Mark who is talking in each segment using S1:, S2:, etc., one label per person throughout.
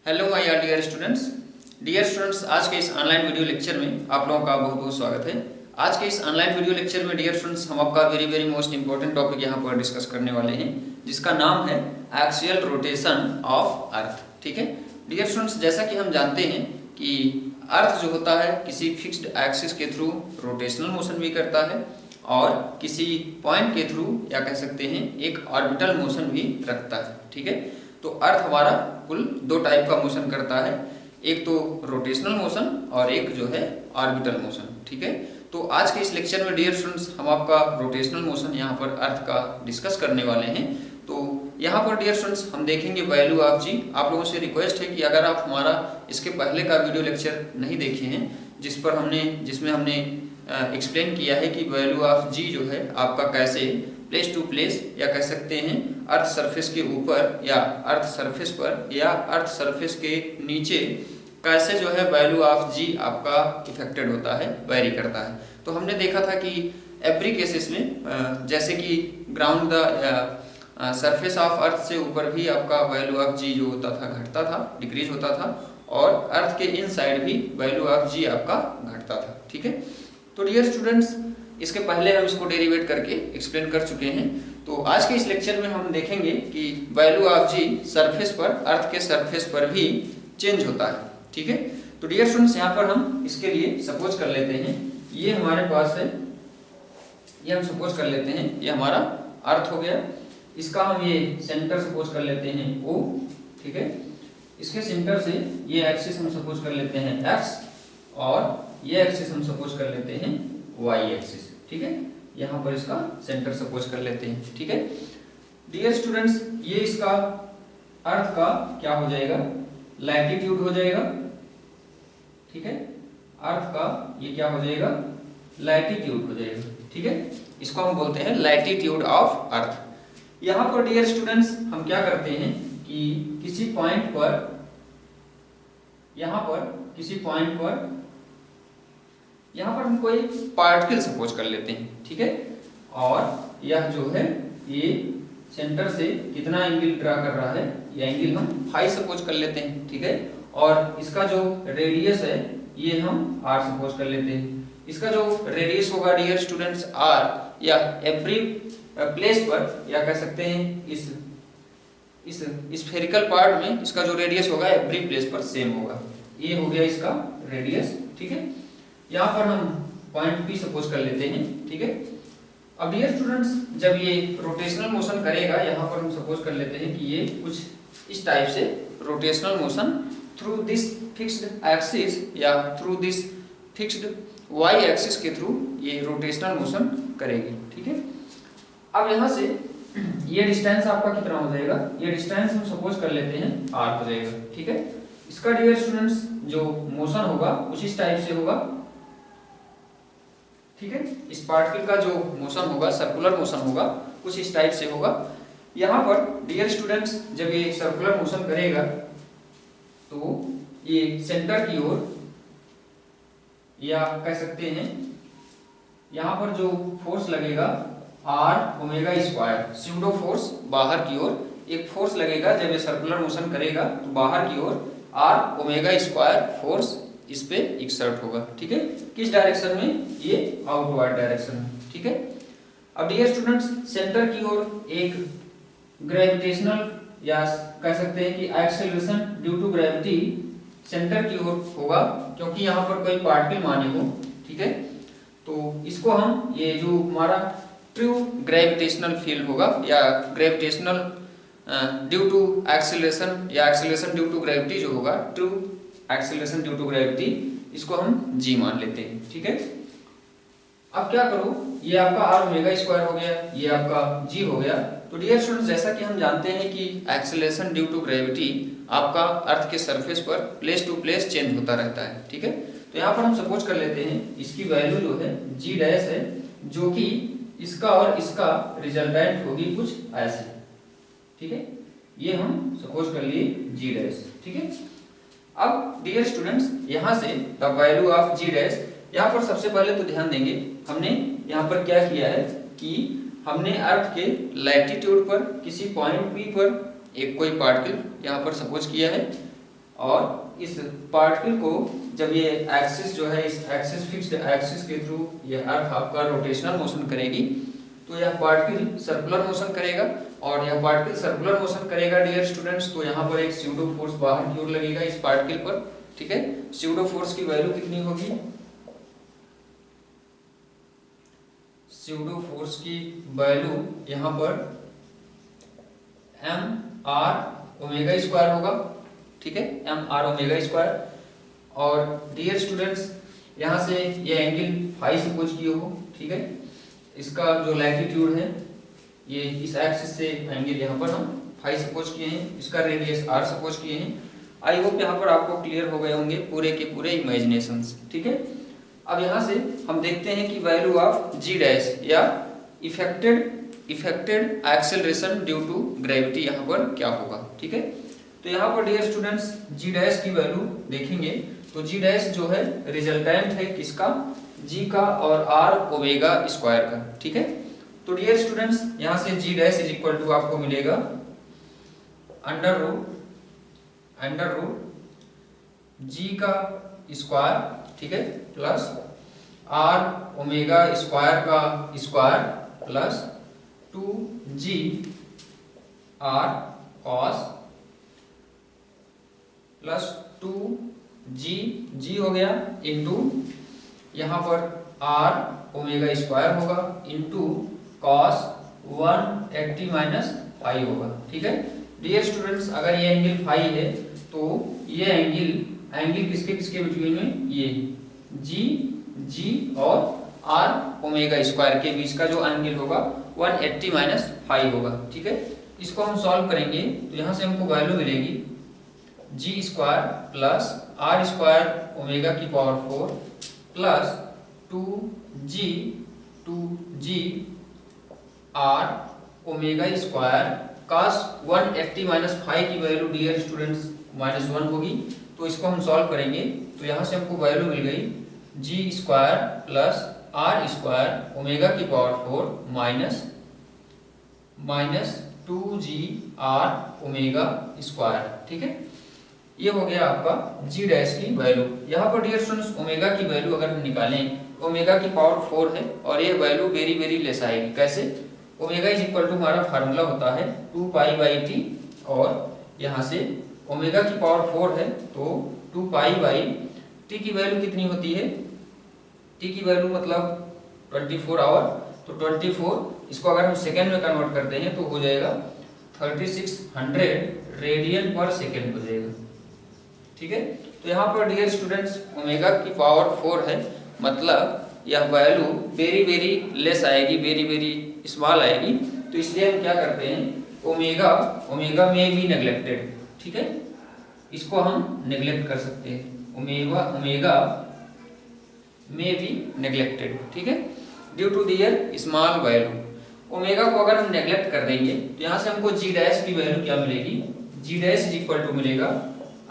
S1: Hello my dear students. आज के इस ऑनलाइन वीडियो लेक्चर में आप लोगों का बहुत बहुत स्वागत है। आज के इस ऑनलाइन वीडियो लेक्चर में डियर स्टूडेंट्स हम आपका वेरी मोस्ट इंपॉर्टेंट टॉपिक यहाँ पर डिस्कस करने वाले हैं, जिसका नाम है एक्सियल रोटेशन ऑफ अर्थ। ठीक है डियर स्टूडेंट्स, जैसा कि हम जानते हैं कि अर्थ जो होता है किसी फिक्स्ड एक्सिस के थ्रू रोटेशनल मोशन भी करता है और किसी पॉइंट के थ्रू या कह सकते हैं एक ऑर्बिटल मोशन भी रखता है। ठीक है, तो अर्थ हमारा कुल दो टाइप का मोशन करता है, एक तो रोटेशनल मोशन और एक जो है ऑर्बिटल मोशन। ठीक है, तो आज के इस लेक्चर में डियर स्टूडेंट्स हम आपका रोटेशनल मोशन यहाँ पर अर्थ का डिस्कस करने वाले हैं। तो यहाँ पर डियर स्टूडेंट्स हम देखेंगे वैल्यू ऑफ जी। आप लोगों से रिक्वेस्ट है कि अगर आप हमारा इसके पहले का वीडियो लेक्चर नहीं देखे हैं जिसमें हमने एक्सप्लेन किया है कि वैल्यू ऑफ जी जो है आपका कैसे प्लेस टू प्लेस या कह सकते हैं अर्थ सरफेस के ऊपर या अर्थ सरफेस पर या अर्थ सरफेस के नीचे कैसे जो है वैल्यू ऑफ जी आपका इफेक्टेड होता है, वेरी करता है। तो हमने देखा था कि एवरी केसेस में जैसे कि ग्राउंड द सरफेस ऑफ अर्थ से ऊपर भी आपका वैल्यू ऑफ जी जो होता था घटता था, डिक्रीज होता था, और अर्थ के इनसाइड भी वैल्यू ऑफ जी आपका घटता था। ठीक है, तो डियर स्टूडेंट्स इसके पहले हम इसको डेरिवेट करके एक्सप्लेन कर चुके हैं। तो आज के इस लेक्चर में हम देखेंगे कि वैल्यू ऑफ जी सरफेस पर, अर्थ के सरफेस पर भी चेंज होता है। ठीक है, तो डियर स्टूडेंट्स यहाँ पर हम इसके लिए सपोज कर लेते हैं, ये हमारे पास है, ये हम सपोज कर लेते हैं ये हमारा अर्थ हो गया, इसका हम ये सेंटर सपोज कर लेते हैं O। ठीक है, इसके सेंटर से ये एक्सिस हम सपोज कर लेते हैं X और ये एक्सिस हम सपोज कर लेते हैं Y एक्सिस। ठीक है, यहाँ पर इसका सेंटर सपोज कर लेते हैं। ठीक है डियर स्टूडेंट्स, ये इसका अर्थ का क्या हो जाएगा, लैटिट्यूड हो जाएगा। ठीक है, अर्थ का ये क्या हो जाएगा, लैटिट्यूड हो जाएगा। ठीक है, इसको हम बोलते हैं लैटिट्यूड ऑफ अर्थ। यहाँ पर डियर स्टूडेंट्स हम क्या करते हैं कि किसी पॉइंट पर, यहाँ पर किसी पॉइंट पर यहाँ पर हम कोई पार्टिकल सपोज कर लेते हैं। ठीक है, और यह जो है ये सेंटर से कितना एंगल ड्रा कर रहा है, ये एंगल हम फाई सपोज कर लेते हैं। ठीक है, और इसका जो रेडियस है ये हम आर सपोज कर लेते हैं। इसका जो रेडियस होगा डियर स्टूडेंट्स आर, या एवरी प्लेस पर या कह सकते हैं इस स्फेरिकल पार्ट में इसका जो रेडियस होगा एवरी प्लेस पर सेम होगा। ये हो गया इसका रेडियस। ठीक है, यहाँ पर हम पॉइंट P सपोज कर लेते हैं। ठीक है, अब डियर स्टूडेंट्स जब ये रोटेशनल मोशन करेगा, यहाँ पर हम सपोज कर लेते हैं कि ये कुछ इस टाइप से rotational motion through this fixed axis या through this fixed Y axis के थ्रू ये रोटेशनल मोशन करेगी। ठीक है, अब यहाँ से ये डिस्टेंस आपका कितना हो जाएगा, ये डिस्टेंस हम सपोज कर लेते हैं R हो जाएगा। ठीक है, इसका डियर स्टूडेंट्स जो मोशन होगा कुछ इस टाइप से होगा। ठीक है, इस पार्टिकल का जो मोशन होगा सर्कुलर मोशन होगा, कुछ इस टाइप से होगा। यहाँ पर डियर स्टूडेंट्स जब ये सर्कुलर मोशन करेगा तो ये सेंटर की ओर या कह सकते हैं यहाँ पर जो फोर्स लगेगा R omega square, pseudo force बाहर की ओर एक फोर्स लगेगा जब ये सर्कुलर मोशन करेगा, तो बाहर की ओर आर ओमेगा स्क्वायर फोर्स इस पे एक्सर्ट होगा। ठीक है, किस डायरेक्शन में, ये आउटवर्ड डायरेक्शन में। ठीक है, अब डियर स्टूडेंट्स सेंटर की ओर एक ग्रेविटेशनल या कह सकते हैं कि acceleration due to gravity centre की ओर होगा, क्योंकि यहाँ पर कोई पार्टिकल माने हो। ठीक है, तो इसको हम ये जो हमारा ट्रू ग्रेविटेशनल फील्ड होगा या ग्रेविटेशनल ड्यू टू एक्सेलरेशन या एक्सेलरेशन ड्यू टू ग्रेविटी जो होगा, true acceleration due to gravity, इसको हम जी मान लेते हैं। ठीक है, अब क्या करो, ये आपका आर ओमेगा स्क्वायर हो गया, ये आपका जी हो गया। तो डियर स्टूडेंट्स जैसा कि हम जानते हैं कि एक्सेलरेशन ड्यू टू ग्रेविटी आपका अर्थ के सरफेस पर प्लेस टू प्लेस चेंज होता रहता है। ठीक है, तो यहाँ पर हम सपोज कर लेते हैं इसकी वैल्यू जो है जी डैश है, जो कि इसका और इसका रिजल्टेंट होगी कुछ ऐसे। ठीक है, ये हम सपोज कर लिए जी डैश। ठीक है, अब डियर स्टूडेंट्स यहाँ से the value of g dash, यहाँ पर सबसे पहले तो ध्यान देंगे हमने यहाँ पर क्या किया है कि हमने अर्थ के लैटिट्यूड पर किसी पॉइंट P पर एक कोई पार्टिकल यहाँ पर सपोज किया है और इस पार्टिकल को जब ये एक्सिस जो है, इस एक्सिस फिक्स्ड एक्सिस के थ्रू ये अर्थ आपका रोटेशनल मोशन करेगी, तो यह पार्टिकल सर्कुलर मोशन करेगा, और यह पार्टिकल सर्कुलर मोशन करेगा डियर स्टूडेंट्स, तो यहाँ पर एक स्यूडो फोर्स बाहर की ओर लगेगा इस पार्टिकल पर। ठीक है, स्यूडो फोर्स की वैल्यू कितनी होगी? स्यूडो फोर्स की वैल्यू यहाँ पर mr⍵² होगा। ठीक है, mr⍵²। और डियर स्टूडेंट्स यहाँ से ये एंगल फाई सपोज किए हो। ठीक है, इसका जो लैटिट्यूड है, ये इस एक्सिस से एंगल यहाँ पर हम फाई सपोज किए हैं, इसका रेडियस r सपोज किए हैं। आई होप यहाँ पर आपको क्लियर हो गए होंगे पूरे के पूरे इमेजिनेशंस। ठीक है, अब यहाँ से हम देखते हैं कि वैल्यू ऑफ g डैश या effected acceleration due to gravity यहाँ पर क्या होगा। ठीक है, तो यहाँ पर डियर स्टूडेंट्स g डैश की वैल्यू देखेंगे तो g डैश जो है रिजल्टेंट है किसका? g का और r⍵² का। ठीक है, तो डियर स्टूडेंट्स यहाँ से g dash is equal to आपको मिलेगा अंडर रूट g का स्क्वायर, ठीक है, प्लस r⍵² का square plus 2g r cos plus 2g हो गया इंटू यहाँ पर r⍵² होगा इंटू cos 180 माइनस फाई होगा। ठीक है डियर स्टूडेंट्स, अगर ये एंगल फाई है तो ये एंगल किसके किसके बिटवीन में? ये g और r⍵² के बीच का जो एंगल होगा 180 माइनस फाई होगा। ठीक है, इसको हम सॉल्व करेंगे तो यहाँ से हमको वैल्यू मिलेगी g² plus r²⍵⁴ plus 2g r⍵² cos 180 minus phi की वैल्यू डियर स्टूडेंट्स -1 होगी। तो इसको हम सॉल्व करेंगे तो यहाँ से हमको वैल्यू मिल गई g² plus r²⍵⁴ minus 2g r⍵²। ठीक है, ये हो गया आपका g डैश की वैल्यू। यहाँ पर डियर स्टूडेंट्स ओमेगा की वैल्यू अगर हम निकालें, ⍵⁴ है और ये वैल्यू वेरी वेरी लेस आएगी। कैसे? ओमेगा इज इक्वल टू हमारा फार्मूला होता है 2π/t, और यहाँ से ⍵⁴ है तो 2π/t की वैल्यू कितनी होती है? t की वैल्यू मतलब 24 आवर, तो 24 इसको अगर हम सेकेंड में कन्वर्ट करते हैं तो हो जाएगा 3600 रेडियन पर सेकेंड हो जाएगा। ठीक है, तो यहाँ पर डियर स्टूडेंट्स ⍵⁴ है, मतलब यह वैल्यू वेरी वेरी लेस आएगी, वेरी वेरी स्मॉल आएगी। तो इसलिए हम क्या करते हैं, ओमेगा में भी नेग्लेक्टेड। ठीक है, इसको हम नेग्लेक्ट कर सकते हैं, ओमेगा में भी नेग्लेक्टेड। ठीक है, due to their small value. Omega को अगर हम नेग्लेक्ट कर देंगे तो यहाँ से हमको g डैश की वैल्यू क्या मिलेगी? g dash is equal to मिलेगा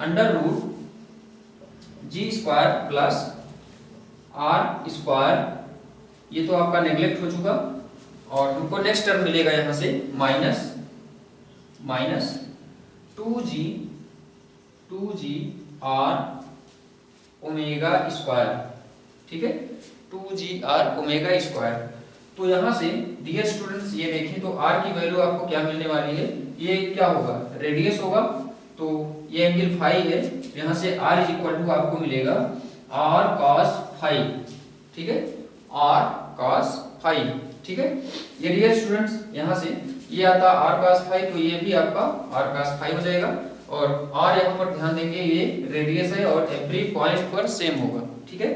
S1: under root g² plus r², ये तो आपका नेग्लेक्ट हो चुका, और हमको नेक्स्ट टर्म मिलेगा यहाँ से माइनस 2g r⍵²। ठीक है, 2g r⍵²। तो यहाँ से डियर स्टूडेंट्स ये देखें तो r की वैल्यू आपको क्या मिलने वाली है? ये क्या होगा? रेडियस होगा, तो ये एंगल फाई है, यहाँ से r इज इक्वल टू आपको मिलेगा r cos फाई। ठीक है, r cos फाई। ठीक है, ये डियर स्टूडेंट्स यहाँ से ये आता r cos फाई, तो ये भी आपका r cos फाई हो जाएगा, और r यहाँ पर ध्यान देंगे ये रेडियस है और एवरी पॉइंट पर सेम होगा। ठीक है,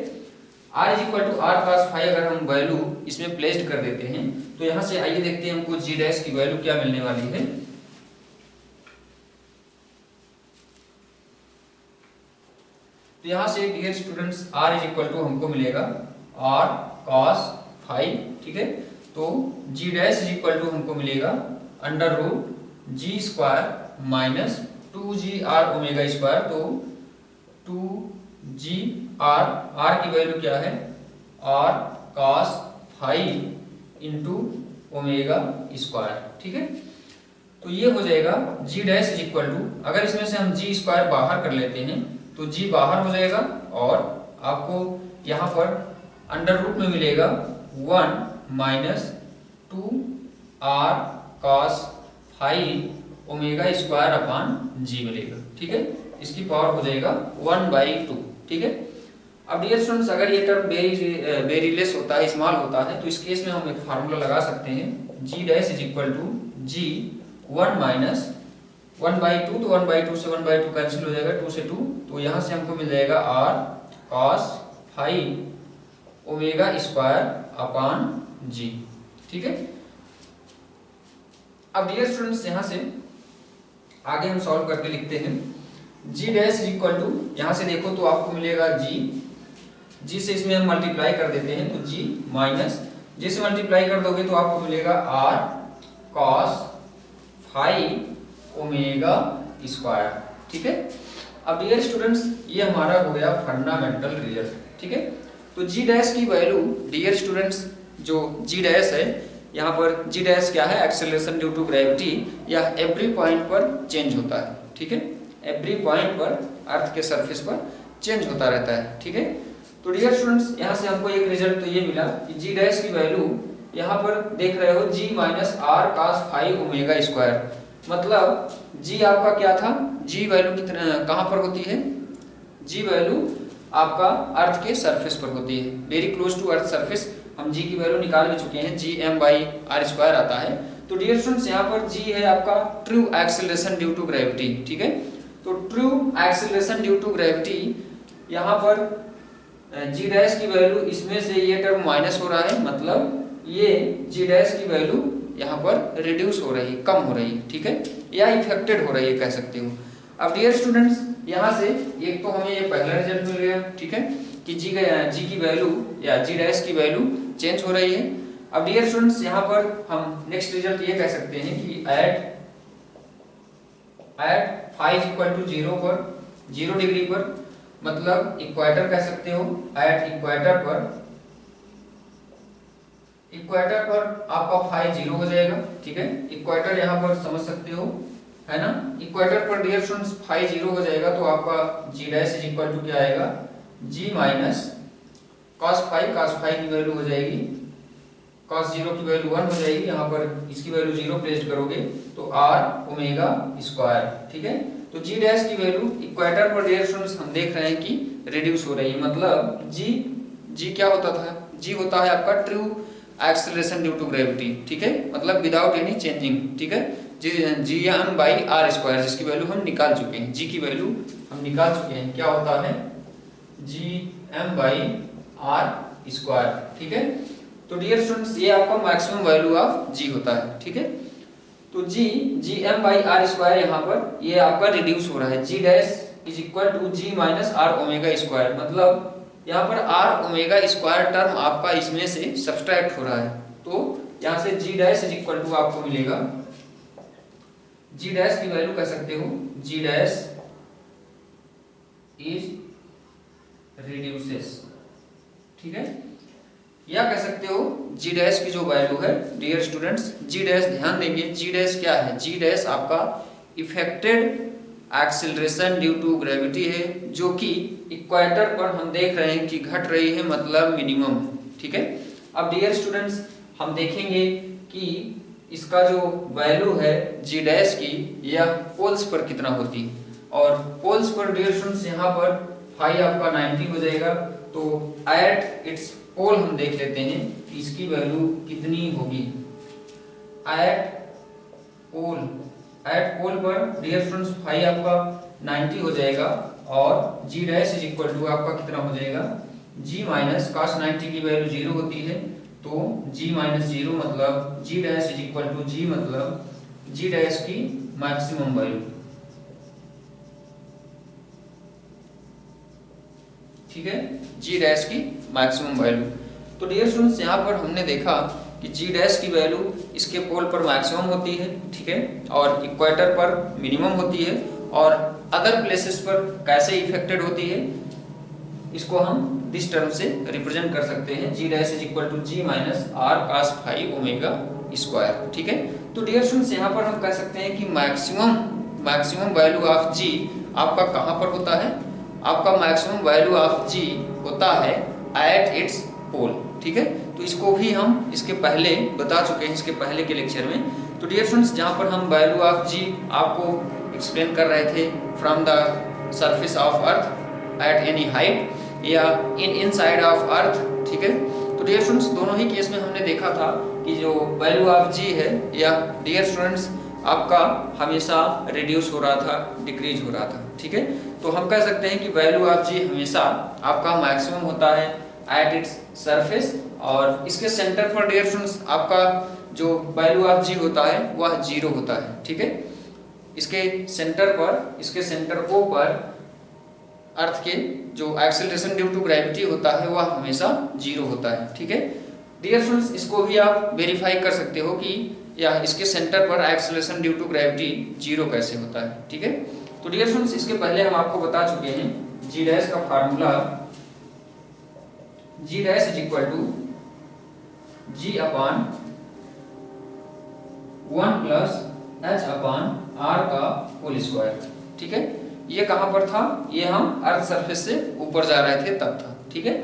S1: r is equal to r cos phi अगर हम वैल्यू इसमें प्लेस्ड कर देते हैं तो यहाँ से आइए देखते हैं हमको g डैश की वैल्यू क्या मिलने वाली है। तो यहाँ से dear students r is equal to हमको मिलेगा r cos फाई। ठीक है, तो g dash is equal to हमको मिलेगा under root g² minus 2g r⍵², तो 2g r की वैल्यू क्या है? r cos phi into ⍵²। ठीक है, तो ये हो जाएगा g dash is equal to, अगर इसमें से हम जी स्क्वायर बाहर कर लेते हैं तो जी बाहर हो जाएगा और आपको यहाँ पर अंडर रूट में मिलेगा 1 minus 2 r cos five omega square upon g मिलेगा। ठीक है, इसकी पावर हो जाएगा 1/2। ठीक है, अब डियर स्टूडेंट्स अगर ये टर्म वेरी लेस होता है, स्मॉल होता है, तो इस केस में हम एक फार्मूला लगा सकते हैं, g dash is equal to g 1 minus 1/2, तो 1/2 से 1/2 कैंसिल हो जाएगा, 2 से 2, तो यहाँ से हमको मिल जाएगा r cos five omega square upon g. ठीक है, अब डियर स्टूडेंट्स यहाँ से आगे हम सॉल्व करके लिखते हैं, g dash is equal to, यहाँ से देखो तो आपको मिलेगा जी से इसमें हम मल्टीप्लाई कर देते हैं, तो जी माइनस जी से मल्टीप्लाई कर दोगे तो आपको मिलेगा r cos five omega square. ठीक है, अब डियर स्टूडेंट्स ये हमारा हो गया फंडामेंटल रिजल्ट। ठीक है, तो जी डैश की वैल्यू डियर स्टूडेंट्स, जो जी डैश है यहाँ पर, जी डैश क्या है, एक्सेलरेशन ड्यू टू ग्रेविटी, या एवरी पॉइंट पर चेंज होता है। ठीक है, एवरी पॉइंट पर अर्थ के सरफेस पर चेंज होता रहता है। ठीक है, तो डियर स्टूडेंट्स यहाँ से हमको एक रिजल्ट तो ये मिला कि जी डैश की वैल्यू यहाँ पर देख रहे हो g minus r cos five omega square, मतलब जी आपका क्या था, जी वैल्यू कितना कहाँ पर होती है, जी वैल्यू आपका अर्थ के सरफेस पर होती है, very close to earth surface. हम जी की वैल्यू निकाल भी चुके हैं, जी एम बाई आर स्क्वायर आता है। तो डियर स्टूडेंट्स यहाँ पर जी है आपका true acceleration due to gravity. ठीक है, तो true acceleration due to gravity, यहाँ पर जी डैश की वैल्यू, इसमें से ये टर्म माइनस हो रहा है, मतलब ये जी डैश की वैल्यू यहाँ पर रिड्यूस हो रही है, कम हो रही है। ठीक है, या इफेक्टेड हो रही है कह सकते हो। अब डियर स्टूडेंट्स यहाँ से एक तो हमें ये पहला रिजल्ट मिल गया, ठीक है, कि जी की वैल्यू या जी डैश की वैल्यू चेंज हो रही है। अब डियर स्टूडेंट्स यहाँ पर हम नेक्स्ट रिजल्ट ये कह सकते हैं कि एट फाइव इक्वल टू 0 पर, 0 डिग्री पर, मतलब इक्वेटर कह सकते हो, एट इक्वेटर पर आपका फाइव 0 हो जाएगा। ठीक है, इक्वेटर यहाँ पर समझ सकते हो, है ना, इक्वेटर पर डियर स्टूडेंट्स फाइव 0 हो जाएगा, तो आपका जी डैश इज इक्वल टू क्या आएगा, जी माइनस cos फाइव की वैल्यू हो जाएगी, cos 0 की वैल्यू 1 हो जाएगी, यहाँ पर इसकी वैल्यू 0 प्लेस करोगे तो r ओमेगा स्क्वायर। ठीक है, तो जी डैश की वैल्यू इक्वेटर पर डियर स्टूडेंट्स हम देख रहे हैं कि रिड्यूस हो रही है, मतलब जी क्या होता था, जी होता है आपका true acceleration due to gravity. ठीक है, मतलब विदाउट एनी चेंजिंग। ठीक है, g m by r square, जिसकी वैल्यू हम निकाल चुके हैं, जी की वैल्यू हम निकाल चुके हैं, क्या होता है, g m by r square. ठीक है, तो डियर स्टूडेंट्स ये आपका मैक्सिमम वैल्यू ऑफ जी होता है। ठीक है, तो g m by r square यहाँ पर ये आपका रिड्यूस हो रहा है, g dash is equal to g minus r omega square, मतलब यहाँ पर आर ओमेगा स्क्वायर टर्म आपका इसमें से सब्सट्रैक्ट हो रहा है, तो यहाँ से जी डैश इज इक्वल टू आपको मिलेगा, जी डैश की वैल्यू कह सकते हो, जी डैश इज रिड्यूसेस। ठीक है, या कह सकते हो जी डैश की जो वैल्यू है डियर स्टूडेंट्स, जी डैश ध्यान देंगे, जी डैश क्या है, जी डैश आपका effected acceleration due to gravity है, जो कि इक्वेटर पर हम देख रहे हैं कि घट रही है, मतलब मिनिमम। ठीक है, अब डियर स्टूडेंट्स हम देखेंगे कि इसका जो वैल्यू है जी डैश की, यह पोल्स पर कितना होती है, और पोल्स पर डियर स्टूडेंट्स यहाँ पर फाई आपका 90 हो जाएगा, तो एट इट्स पोल हम देख लेते हैं कि इसकी वैल्यू कितनी होगी। एट पोल पर डियर स्टूडेंट्स फाई आपका 90 हो जाएगा, और जी डैश इज इक्वल टू आपका कितना हो जाएगा, जी माइनस cos 90 की वैल्यू 0 होती है, तो जी माइनस 0 मतलब जी डैश इज इक्वल टू जी, मतलब जी डैश की मैक्सिमम वैल्यू। ठीक है, जी डैश की मैक्सिमम वैल्यू। तो डियर स्टूडेंट्स यहाँ पर हमने देखा कि जी डैश की वैल्यू इसके पोल पर मैक्सिमम होती है। ठीक है, और इक्वेटर पर मिनिमम होती है, और अदर प्लेसेस पर कैसे इफेक्टेड होती है, इसको हम दिस टर्म से रिप्रेजेंट कर सकते हैं, g dash is equal to g minus r cos five omega square. ठीक है, तो डियर स्टूडेंट्स यहाँ पर हम कह सकते हैं कि मैक्सिमम वैल्यू ऑफ जी आपका कहाँ पर होता है, आपका मैक्सिमम वैल्यू ऑफ जी होता है एट इट्स पोल। ठीक है, तो इसको भी हम इसके पहले बता चुके हैं, इसके पहले के लेक्चर में। तो डियर स्टूडेंट्स जहाँ पर हम वैल्यू ऑफ जी आपको एक्सप्लेन कर रहे थे from the surface of earth at any height या इनसाइड ऑफ अर्थ। ठीक है, तो डियर स्टूडेंट्स दोनों ही केस में हमने देखा था कि जो वैल्यू ऑफ जी है या डियर स्टूडेंट्स आपका हमेशा रिड्यूस हो रहा था, डिक्रीज हो रहा था। ठीक है, तो हम कह सकते हैं कि वैल्यू ऑफ जी हमेशा आपका मैक्सिमम होता है एट इट्स सरफेस, और इसके सेंटर पर डियर स्टूडेंट्स आपका जो वैल्यू ऑफ जी होता है वह जीरो होता है। ठीक है, इसके सेंटर ओ पर अर्थ के जो एक्सेलरेशन ड्यू टू ग्रेविटी होता है वह हमेशा जीरो होता है। ठीक है डियर स्टूडेंट्स, इसको भी आप वेरीफाई कर सकते हो कि या इसके सेंटर पर acceleration due to gravity zero कैसे होता है। ठीक है, तो डियर स्टूडेंट्स इसके पहले हम आपको बता चुके हैं जी डैश का formula g dash is equal to g upon 1 plus h upon r का होल स्क्वायर। ठीक है, ये कहां पर था, ये हम अर्थ सरफेस से ऊपर जा रहे थे तब था। ठीक है,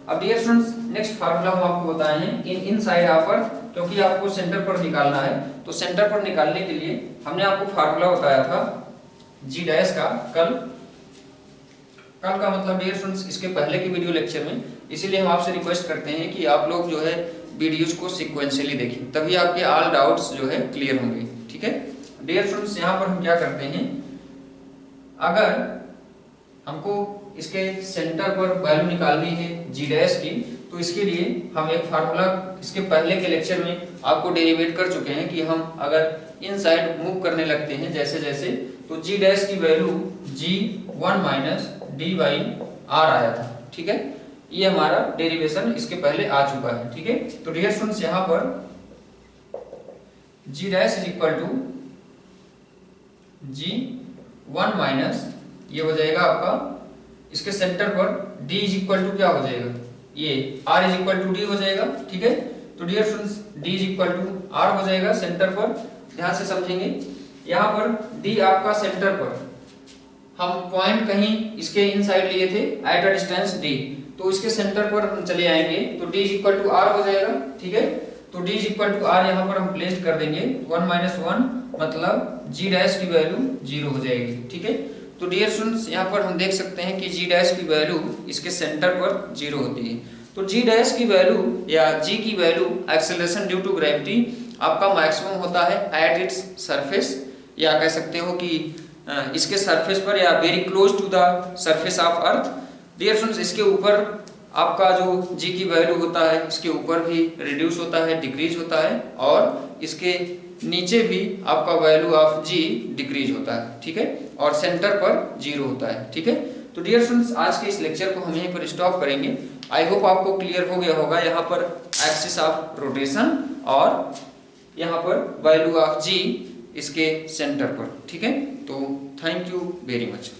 S1: अब डियर स्टूडेंट्स नेक्स्ट फार्मूला हम आपको बताए हैं इनसाइड ऑफ अर्थ, क्योंकि आपको सेंटर पर निकालना है। तो सेंटर पर निकालने के लिए हमने आपको फार्मूला बताया था जी डैश का कल का मतलब डियर स्टूडेंट्स इसके पहले के वीडियो लेक्चर में, इसीलिए हम आपसे रिक्वेस्ट करते हैं कि आप लोग जो है वीडियोस को सीक्वेंशियली देखें, तभी आपके ऑल डाउट्स जो है क्लियर होंगे। ठीक है डियर स्टूडेंट्स, यहाँ पर हम क्या करते हैं, अगर हमको इसके सेंटर पर वैल्यू निकालनी है जी डैश की, तो इसके लिए हम एक फार्मूला इसके पहले के लेक्चर में आपको डेरिवेट कर चुके हैं कि हम अगर इनसाइड मूव करने लगते हैं जैसे जैसे, तो जी डैश की value g1 minus d by r आया था। ठीक है, ये हमारा डेरिवेशन इसके पहले आ चुका है। ठीक है, तो डियर स्टूडेंट्स यहाँ पर g dash is equal to g1 minus ये हो जाएगा आपका इसके सेंटर पर d इज इक्वल टू क्या हो जाएगा, ये r is equal to d हो जाएगा। ठीक है, तो dear students d is equal to r हो जाएगा सेंटर पर, ध्यान से समझेंगे। यहाँ पर d आपका सेंटर पर हम पॉइंट कहीं इसके इनसाइड लिए थे एट अ डिस्टेंस d, तो इसके सेंटर पर हम चले आएंगे तो d is equal to r हो जाएगा। ठीक है, तो d is equal to r यहाँ पर हम प्लेस कर देंगे 1 माइनस 1, मतलब जी डैश की वैल्यू जीरो हो जाएगी। ठीक है, तो डियर स्टूडेंट्स यहाँ पर हम देख सकते हैं कि जी डैश की वैल्यू इसके सेंटर पर जीरो होती है। तो जी डैश की वैल्यू या जी की value acceleration due to gravity आपका मैक्सिमम होता है एट इट्स सरफेस, या कह सकते हो कि इसके सरफेस पर या very close to the surface of earth. Dear students इसके ऊपर आपका जो जी की वैल्यू होता है इसके ऊपर भी रिड्यूस होता है, डिक्रीज होता है, और इसके नीचे भी आपका वैल्यू ऑफ जी डिक्रीज होता है। ठीक है, और सेंटर पर जीरो होता है। ठीक है, तो डियर स्टूडेंट्स आज के इस लेक्चर को हम यहीं पर स्टॉप करेंगे। आई होप आपको क्लियर हो गया होगा यहाँ पर एक्सिस ऑफ रोटेशन और यहाँ पर वैल्यू ऑफ जी इसके सेंटर पर। ठीक है, तो थैंक यू वेरी मच।